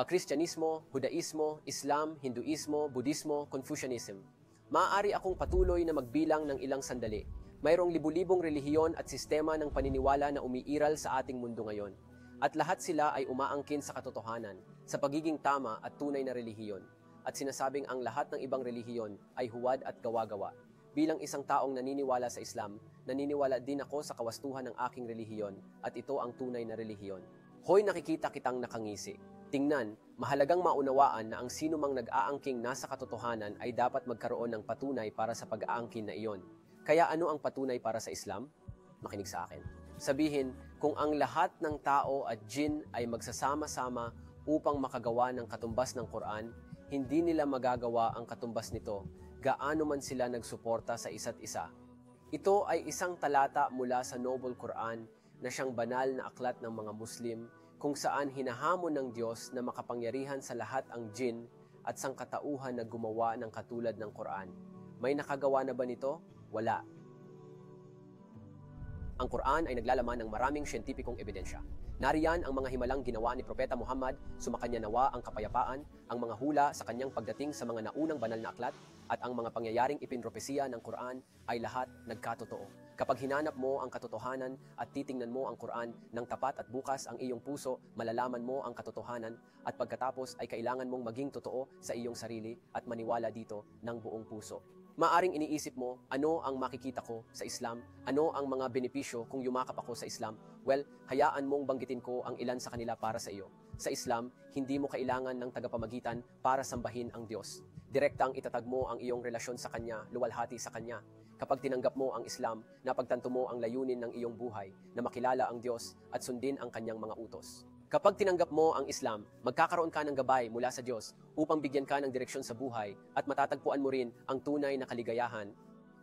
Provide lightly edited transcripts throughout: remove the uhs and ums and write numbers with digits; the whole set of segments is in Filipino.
Kristyanismo, Hudaismo, Islam, Hinduismo, Budismo, Confucianism. Maaari akong patuloy na magbilang ng ilang sandali. Mayroong libu-libong relihiyon at sistema ng paniniwala na umiiral sa ating mundo ngayon. At lahat sila ay umaangkin sa katotohanan, sa pagiging tama at tunay na relihiyon. At sinasabing ang lahat ng ibang relihiyon ay huwad at gawa-gawa. Bilang isang taong naniniwala sa Islam, naniniwala din ako sa kawastuhan ng aking relihiyon at ito ang tunay na relihiyon. Hoy, nakikita kitang nakangisi. Tingnan, mahalagang maunawaan na ang sinumang nag-aangking nasa katotohanan ay dapat magkaroon ng patunay para sa pag-aangkin na iyon. Kaya ano ang patunay para sa Islam? Makinig sa akin. Sabihin, kung ang lahat ng tao at jin ay magsasama-sama upang makagawa ng katumbas ng Quran, hindi nila magagawa ang katumbas nito, gaano man sila nagsuporta sa isa't isa. Ito ay isang talata mula sa Noble Quran na siyang banal na aklat ng mga Muslim kung saan hinahamon ng Diyos na makapangyarihan sa lahat ang jin at sangkatauhan na gumawa ng katulad ng Quran. May nakagawa na ba nito? Wala. Ang Quran ay naglalaman ng maraming siyentipikong ebidensya. Nariyan ang mga himalang ginawa ni Propeta Muhammad, sumakanya nawa ang kapayapaan, ang mga hula sa kanyang pagdating sa mga naunang banal na aklat, at ang mga pangyayaring ipinropesiya ng Quran ay lahat nagkatotoo. Kapag hinanap mo ang katotohanan at titingnan mo ang Quran ng tapat at bukas ang iyong puso, malalaman mo ang katotohanan at pagkatapos ay kailangan mong maging totoo sa iyong sarili at maniwala dito ng buong puso. Maaring iniisip mo, ano ang makikita ko sa Islam? Ano ang mga benepisyo kung yumakap ako sa Islam? Well, hayaan mong banggitin ko ang ilan sa kanila para sa iyo. Sa Islam, hindi mo kailangan ng tagapamagitan para sambahin ang Diyos. Direktang itatag mo ang iyong relasyon sa Kanya, luwalhati sa Kanya. Kapag tinanggap mo ang Islam, napagtanto mo ang layunin ng iyong buhay na makilala ang Diyos at sundin ang Kanyang mga utos. Kapag tinanggap mo ang Islam, magkakaroon ka ng gabay mula sa Diyos upang bigyan ka ng direksyon sa buhay at matatagpuan mo rin ang tunay na kaligayahan,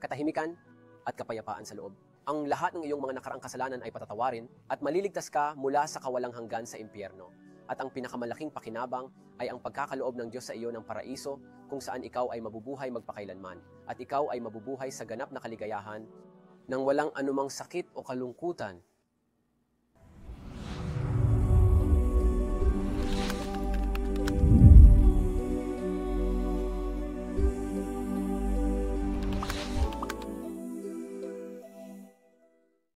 katahimikan at kapayapaan sa loob. Ang lahat ng iyong mga nakaraang kasalanan ay patatawarin at maliligtas ka mula sa kawalang hanggan sa impyerno. At ang pinakamalaking pakinabang ay ang pagkakaloob ng Diyos sa iyo ng paraiso kung saan ikaw ay mabubuhay magpakailanman at ikaw ay mabubuhay sa ganap na kaligayahan nang walang anumang sakit o kalungkutan